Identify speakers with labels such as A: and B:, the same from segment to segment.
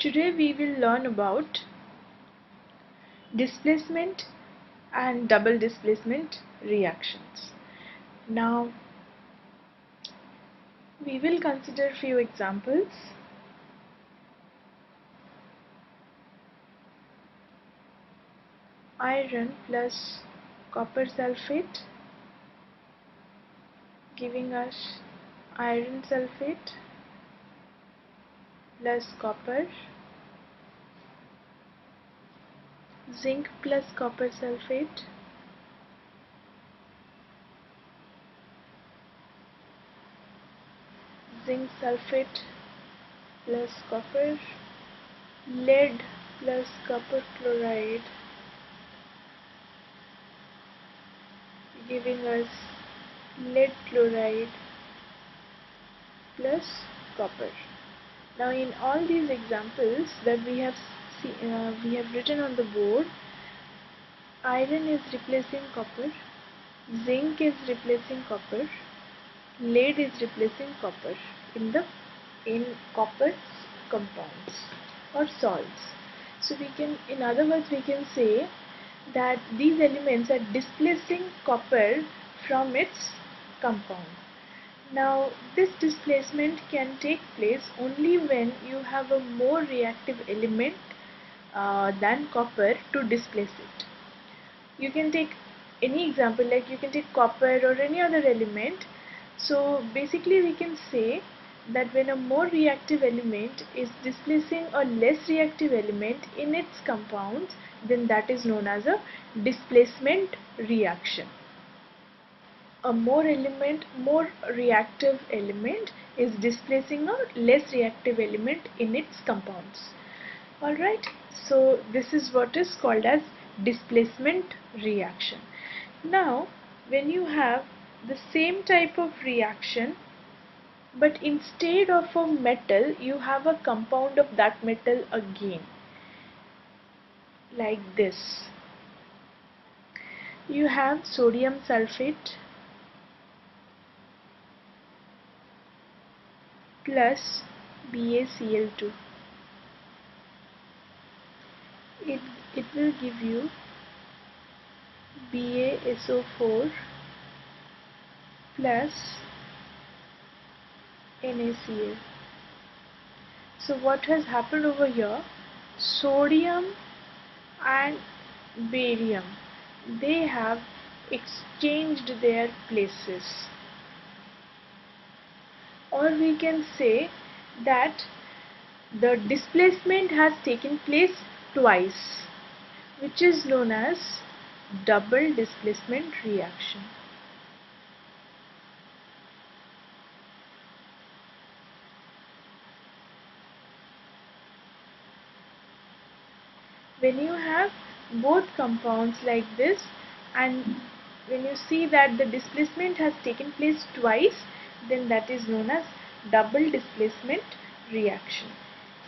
A: Today we will learn about displacement and double displacement reactions. Now we will consider few examples. Iron plus copper sulfate giving us iron sulfate plus copper, zinc plus copper sulfate, zinc sulfate plus copper, lead plus copper chloride giving us lead chloride plus copper. Now in all these examples that we have written on the board, iron is replacing copper, zinc is replacing copper, lead is replacing copper in copper compounds or salts. So we can, in other words, we can say that these elements are displacing copper from its compound. Now this displacement can take place only when you have a more reactive element than copper to displace it. You can take any example, like you can take copper or any other element. So basically we can say that when a more reactive element is displacing a less reactive element in its compounds, then that is known as a displacement reaction. A more reactive element is displacing a less reactive element in its compounds. Alright, so this is what is called as displacement reaction. Now when you have the same type of reaction, but instead of a metal you have a compound of that metal again, like this. You have sodium sulfate plus BaCl2. It will give you BaSO4 plus NaCl. So what has happened over here, sodium and barium, they have exchanged their places, or we can say that the displacement has taken place twice, which is known as double displacement reaction. When you have both compounds like this, and when you see that the displacement has taken place twice, then that is known as double displacement reaction.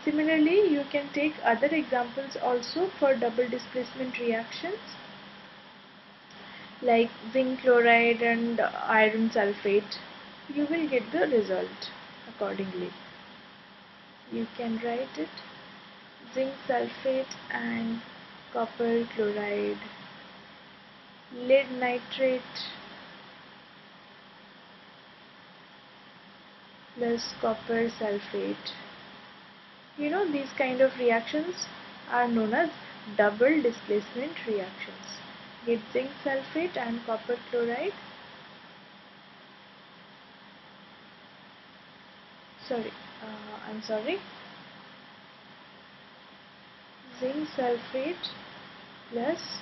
A: Similarly, you can take other examples also for double displacement reactions, like zinc chloride and iron sulfate. You will get the result accordingly. You can write it: zinc sulfate and copper chloride, lead nitrate plus copper sulfate. You know, these kind of reactions are known as double displacement reactions. Get zinc sulfate and copper chloride. I'm sorry. Zinc sulfate plus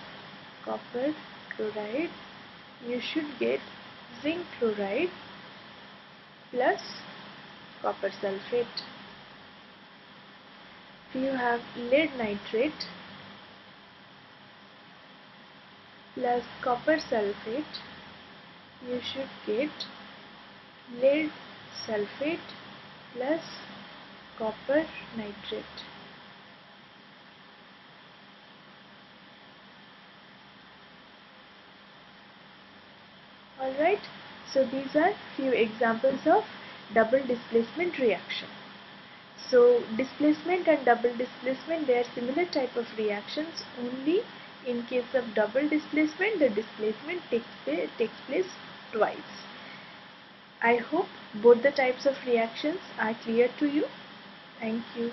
A: copper chloride. You should get zinc chloride plus copper sulfate. If you have lead nitrate plus copper sulfate, you should get lead sulfate plus copper nitrate. Alright, so these are few examples of double displacement reaction. So displacement and double displacement, they are similar type of reactions. Only in case of double displacement, the displacement takes place twice. I hope both the types of reactions are clear to you. Thank you.